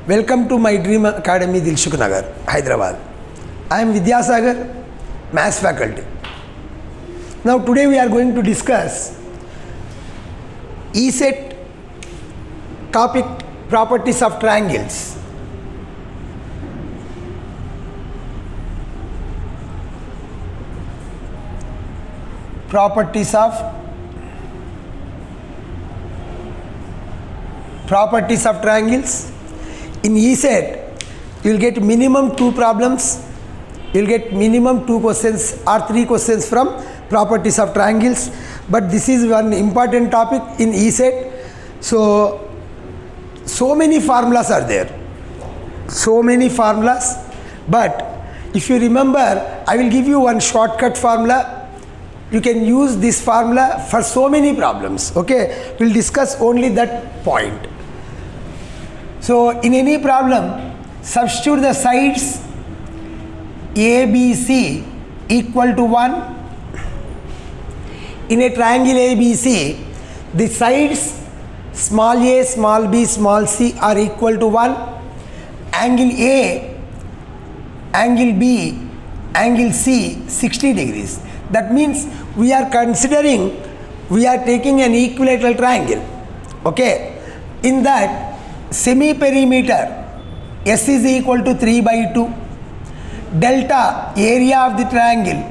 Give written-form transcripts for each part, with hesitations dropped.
Welcome to my Dream Academy, Dilshuk Nagar, Hyderabad. I am Vidyasagar, Maths faculty. Now today we are going to discuss ESET topic, properties of triangles. Properties of triangles. In ESET, you will get minimum 2 problems. You will get minimum 2 questions or 3 questions from properties of triangles. But this is one important topic in ESET. So many formulas are there. So many formulas. But if you remember, I will give you one shortcut formula. You can use this formula for so many problems. Okay, we'll discuss only that point. So in any problem, substitute the sides ABC equal to 1. In a triangle ABC, the sides small a, small b, small c are equal to 1. Angle A, angle B, angle C 60 degrees. That means we are taking an equilateral triangle. Okay, in that semi-perimeter S is equal to 3 by 2. Delta area of the triangle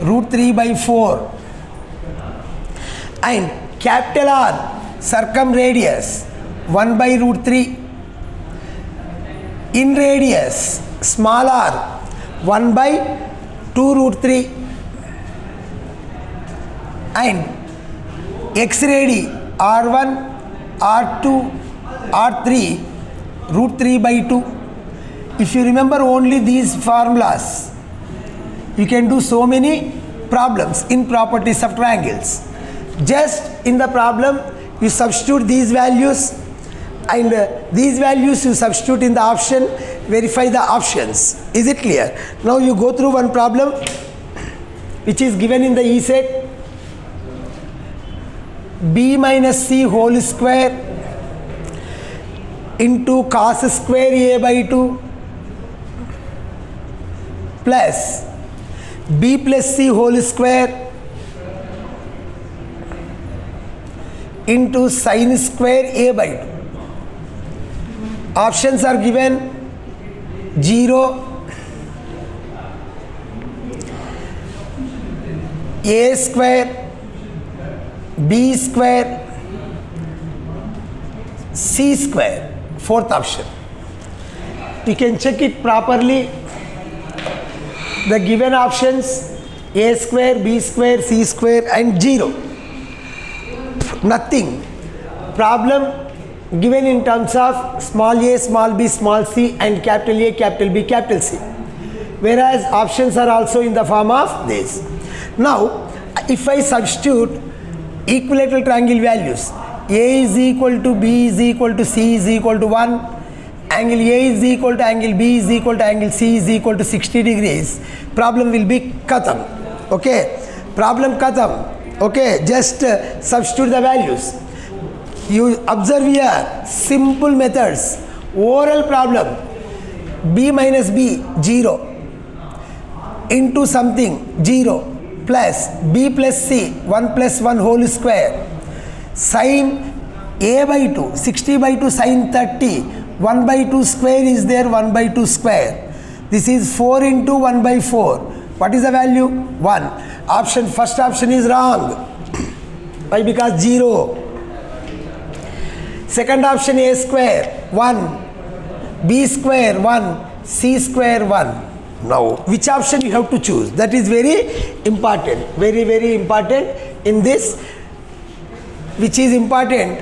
root 3 by 4. And capital R circumradius 1 by root 3. In radius small r 1 by 2 root 3. And x radi r1, r2, r3 root 3 by 2. If you remember only these formulas, you can do so many problems in properties of triangles. Just in the problem, you substitute these values, and these values you substitute in the option, verify the options. Is it clear? Now you go through one problem which is given in the ESET. B minus C whole square into cos square A by 2 plus B plus C whole square into sin square A by 2. Options are given 0, A square, B square, C square, fourth option. You can check it properly. The given options A square, B square, C square and 0. Nothing. Problem given in terms of small a, small b, small c and capital A, capital B, capital C. Whereas options are also in the form of this. Now, if I substitute equilateral triangle values, A is equal to B is equal to C is equal to 1, angle A is equal to angle B is equal to angle C is equal to 60 degrees, problem will be khatam. Okay, problem khatam. Okay, just substitute the values. You observe here simple methods. Oral problem, B minus B 0 into something 0 plus B plus C 1 plus 1 whole square, sin A by 2 60 by 2 sin 30, 1 by 2 square is there, 1 by 2 square. This is 4 into 1 by 4. What is the value? 1. First option is wrong. Why? Because 0. Second option A square 1, B square 1, C square 1. Now which option you have to choose? That is very important. Very important in this. Which is important?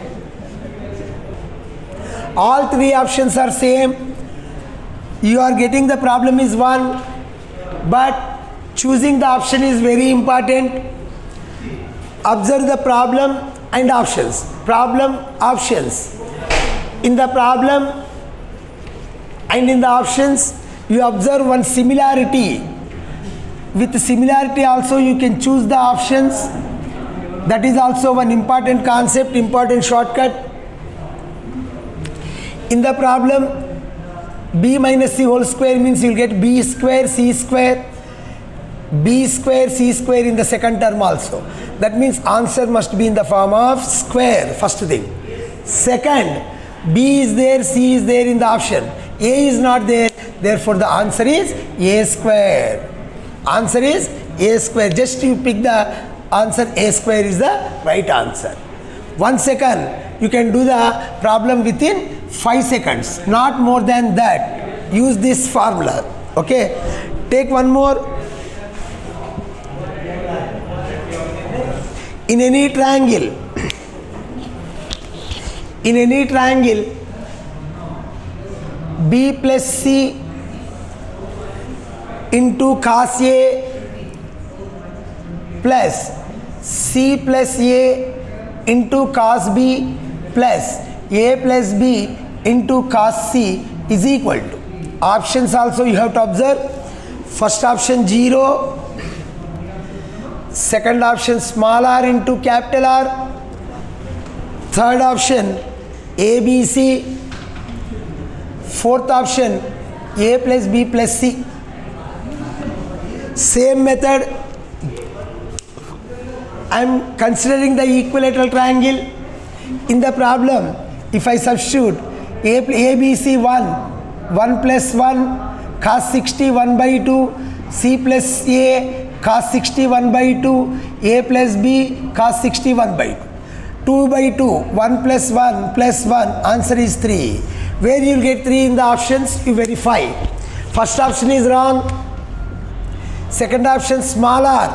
All 3 options are same. You are getting the problem is 1, but choosing the option is very important. Observe the problem and options. Problem, options. In the problem and in the options, you observe one similarity. With similarity also you can choose the options. That is also one important concept, important shortcut. In the problem, b minus c whole square means you will get b square c square, b square c square in the second term also. That means answer must be in the form of square, first thing. Second, b is there, c is there in the option, a is not there, therefore the answer is a square. Answer is a square. Just you pick the answer, a square is the right answer. 1 second, you can do the problem within 5 seconds, not more than that. Use this formula. Okay, take one more. In any triangle, b plus c into cos a plus c plus a into cos b plus a plus b into cos c is equal to. Options also you have to observe. First option 0, second option small r into capital R, third option ABC, fourth option a plus b plus c. Same method, I am considering the equilateral triangle. In the problem, if I substitute ABC 1 plus 1 cos 60 1 by 2, c plus a cos 60 1 by 2, a plus b cos 60 1 by 2. 2 by 2, 1 plus 1 plus 1, answer is 3. Where you will get 3 in the options, you verify. First option is wrong. Second option small r,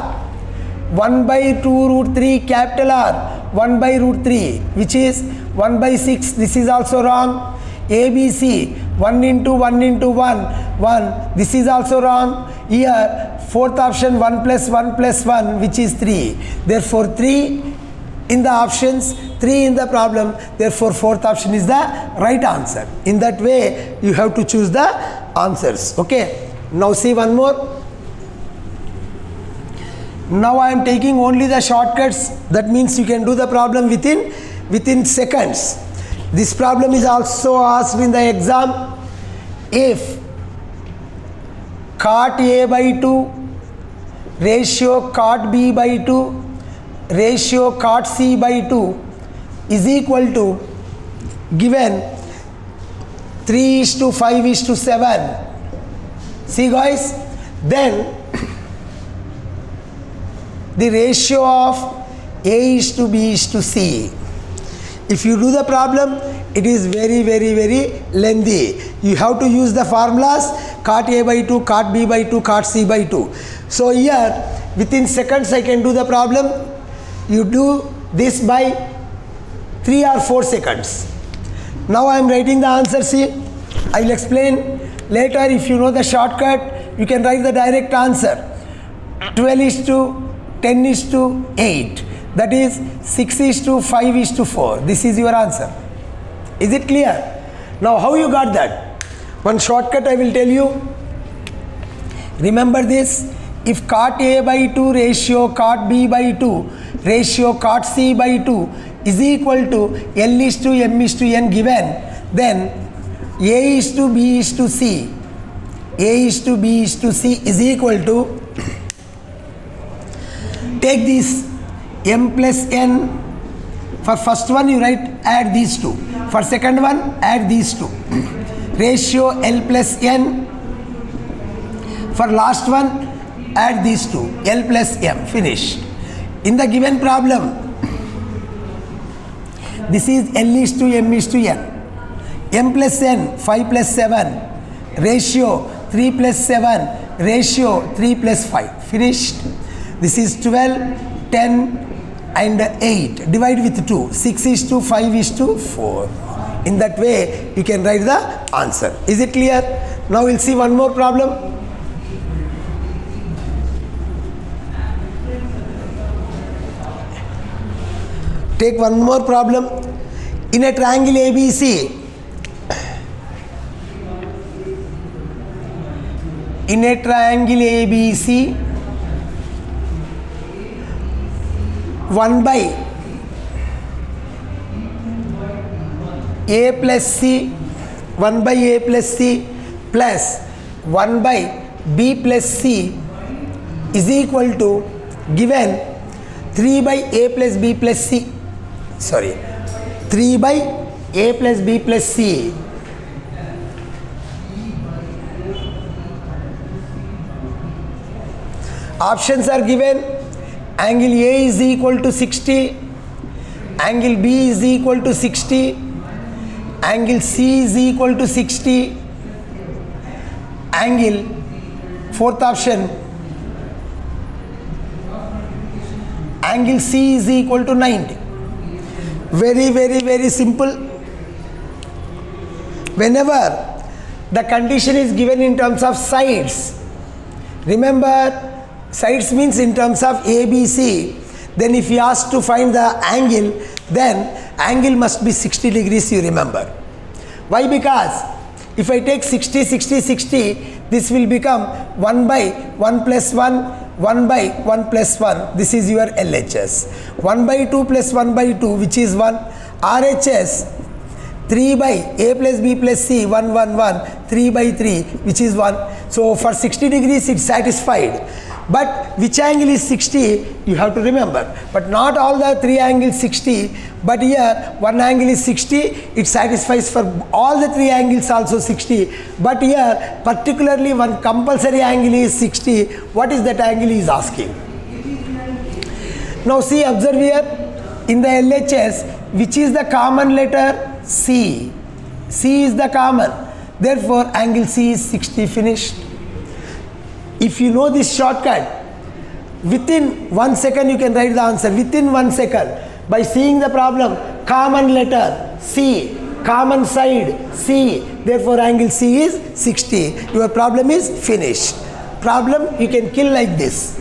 1 by 2 root 3 capital R, 1 by root 3, which is 1 by 6, this is also wrong. ABC, 1 into 1 into 1, 1, this is also wrong. Here, fourth option 1 plus 1, which is 3. Therefore, 3 in the options, 3 in the problem, therefore fourth option is the right answer. In that way, you have to choose the answers. Okay, now see one more. Now I am taking only the shortcuts. That means you can do the problem within seconds. This problem is also asked in the exam. If cot A by 2 ratio cot B by 2 ratio cot C by 2 is equal to given 3:5:7. See guys, then the ratio of A is to B is to C. If you do the problem, it is very lengthy. You have to use the formulas cot A by 2, cot B by 2, cot C by 2. So here within seconds I can do the problem. You do this by 3 or 4 seconds. Now I am writing the answer. See, I will explain later. If you know the shortcut, you can write the direct answer. 12:10:8, that is 6:5:4. This is your answer. Is it clear? Now how you got that? One shortcut I will tell you. Remember this. If cot A by 2 ratio cot B by 2 ratio cot C by 2 is equal to L:(m:(n) given, then A:(B:(C) A:(B:(C) is equal to, take this m plus n. For first one you write add these two. For second one add these two. Ratio L plus n. For last one add these two, L plus m. Finish. In the given problem, this is L:(m:(n). M plus n, 5 plus 7. Ratio 3 plus 7. Ratio 3 plus 5. Finished. This is 12, 10 and 8. Divide with 2. 6:5:4. In that way, you can write the answer. Is it clear? Now we'll see one more problem. Take one more problem. In a triangle ABC, in a triangle ABC, 1 by A plus C, 1 by A plus C plus 1 by b plus c is equal to given 3 by a plus b plus c. 3 by a plus b plus c. Options are given. Angle A is equal to 60, angle B is equal to 60, angle C is equal to 60, angle, fourth option, angle C is equal to 90. Very simple. Whenever the condition is given in terms of sides, remember, sides means in terms of ABC, then if you ask to find the angle, then angle must be 60 degrees, you remember. Why? Because if I take 60, 60, 60, this will become 1 by 1 plus 1, 1 by 1 plus 1, this is your LHS. 1 by 2 plus 1 by 2, which is 1. RHS, 3 by a plus b plus c, 1, 1, 1, 3 by 3, which is 1. So for 60 degrees it's satisfied. But which angle is 60, you have to remember. But not all the three angles 60, but here one angle is 60, it satisfies for all the three angles also 60. But here particularly one compulsory angle is 60. What is that angle he is asking? Now see, observe here, in the LHS, which is the common letter? C. C is the common. Therefore angle C is 60, finished. If you know this shortcut, within 1 second you can write the answer. Within 1 second, by seeing the problem, common letter C, common side C, therefore angle C is 60. Your problem is finished. Problem you can kill like this.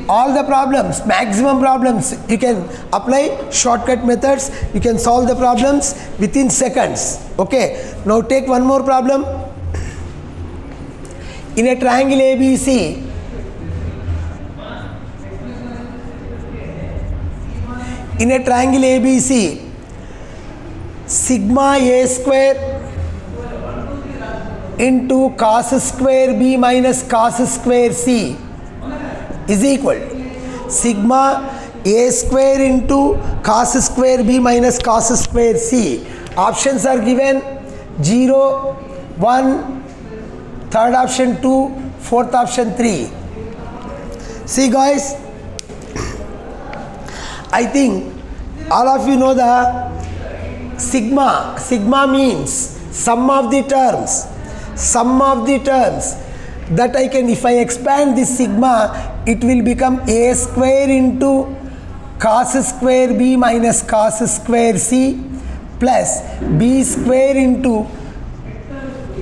All the problems, maximum problems, you can apply shortcut methods. You can solve the problems within seconds. Okay. Now take one more problem. In a triangle ABC, sigma a square into cos square b minus cos square c is equal to sigma a square into cos square b minus cos square c. Options are given: 0, 1, third option 2, fourth option 3. See guys, I think all of you know the sigma. Sigma means sum of the terms. Sum of the terms that I can, if I expand this sigma, it will become a square into cos square b minus cos square c plus b square into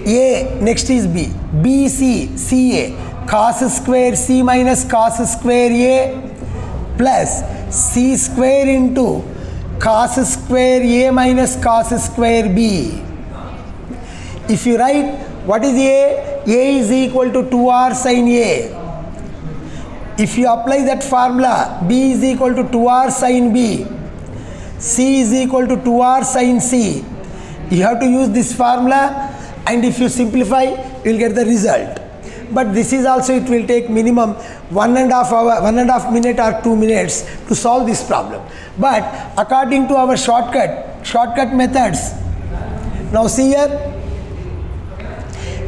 a, next is b, bc, ca, cos square c minus cos square a plus c square into cos square a minus cos square b. If you write what is a is equal to 2r sin a. If you apply that formula, b is equal to 2r sin b, c is equal to 2r sin c, you have to use this formula, and if you simplify, you will get the result. But this is also, it will take minimum 1.5 hour, 1.5 minute or 2 minutes to solve this problem. But according to our shortcut methods, now see here,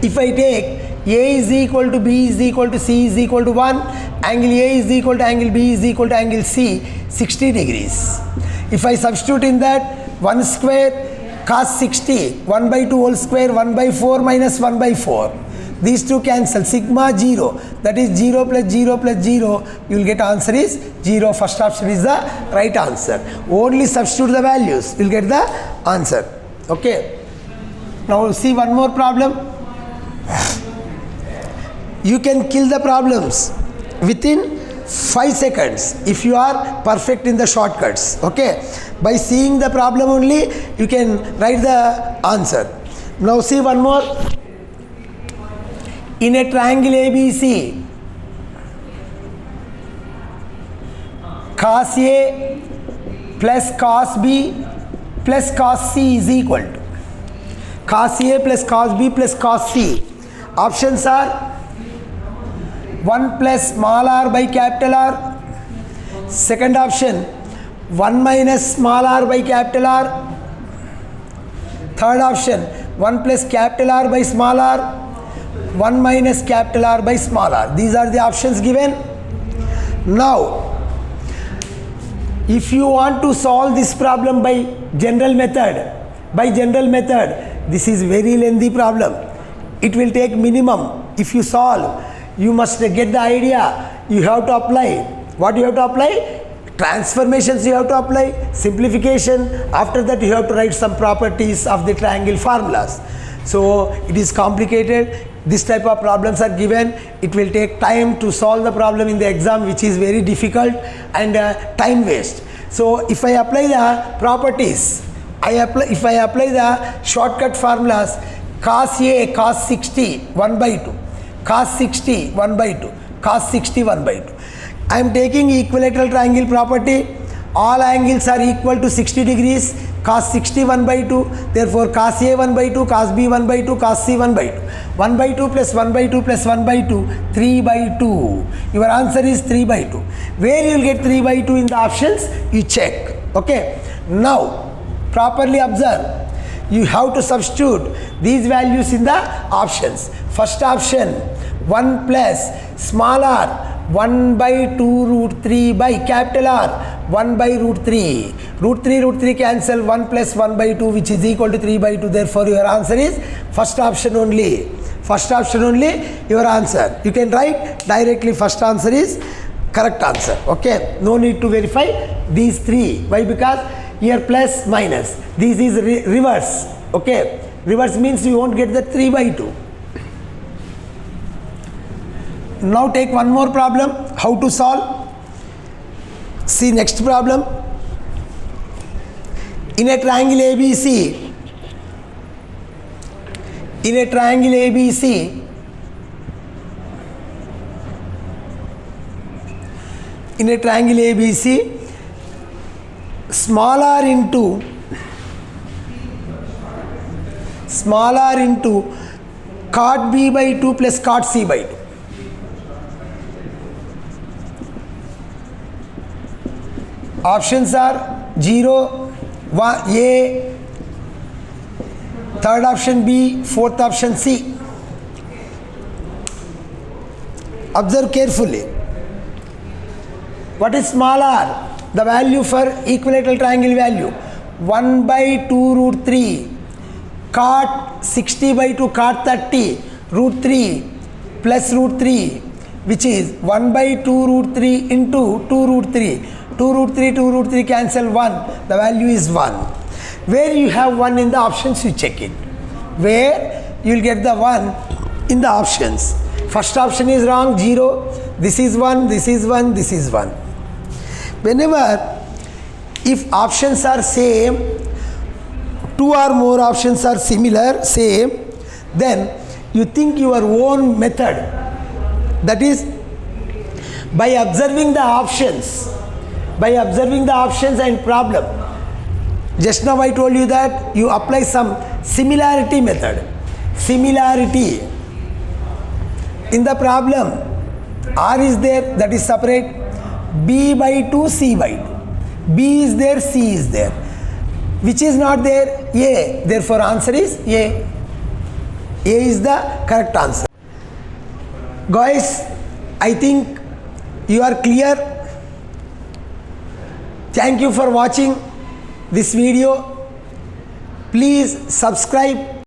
if I take a is equal to b is equal to c is equal to 1, angle a is equal to angle b is equal to angle c, 60 degrees. If I substitute in that 1 square cos 60, 1 by 2 whole square, 1 by 4 minus 1 by 4. These two cancel, sigma 0, that is 0 plus 0 plus 0, you will get answer is 0. First option is the right answer. Only substitute the values, you will get the answer. Okay. Now see one more problem. You can kill the problems within 5 seconds if you are perfect in the shortcuts. Okay. By seeing the problem only, you can write the answer. Now see one more. In a triangle ABC, cos A plus cos B plus cos C is equal to cos A plus cos B plus cos C. Options are 1 plus small r by capital R. Second option 1 minus small r by capital R. Third option 1 plus capital R by small r, 1 minus capital R by small r. These are the options given. Now if you want to solve this problem by general method, this is very lengthy problem. It will take minimum. If you solve, you must get the idea. You have to apply. What you have to apply? Transformations you have to apply, simplification. After that you have to write some properties of the triangle formulas. So it is complicated. This type of problems are given. It will take time to solve the problem in the exam, which is very difficult and time waste. So if I apply the properties, if I apply the shortcut formulas, cos A, cos 60, 1 by 2, cos 60, 1 by 2, cos 60, 1 by 2. I am taking equilateral triangle property. All angles are equal to 60 degrees. Cos 60 1 by 2. Therefore, cos A 1 by 2, cos B 1 by 2, cos C 1 by 2. 1 by 2 plus 1 by 2 plus 1 by 2, 3 by 2. Your answer is 3 by 2. Where you will get 3 by 2 in the options? You check. Okay. Now, properly observe. You have to substitute these values in the options. First option 1 plus small r 1 by 2 root 3 by capital R 1 by root 3. Root 3 cancel, 1 plus 1 by 2, which is equal to 3 by 2. Therefore your answer is first option only. First option only your answer. You can write directly first answer is correct answer. Okay, no need to verify these three. Why? Because here plus minus, this is reverse. Okay, reverse means you won't get the 3 by 2. Now take one more problem. How to solve? See next problem. In a triangle ABC, small r into cot B by 2 plus cot C by 2. Options are 0, 1, A, third option B, fourth option C. Observe carefully. What is small r? The value for equilateral triangle value 1 by 2 root 3 cot 60 by 2 cot 30 root 3 plus root 3, which is 1 by 2 root 3 into 2 root 3. 2 root 3 cancel 1. The value is 1. Where you have 1 in the options, you check it. Where you will get the 1 in the options. First option is wrong, 0. This is 1, this is 1, this is 1. Whenever, if options are same, 2 or more options are similar, same, then you think your own method. That is, by observing the options and problem. Just now I told you that you apply some similarity method. Similarity. In the problem, R is there, that is separate. B by 2, C by 2. B is there, C is there. Which is not there? A. Therefore answer is A. A is the correct answer. Guys, I think you are clear. Thank you for watching this video. Please subscribe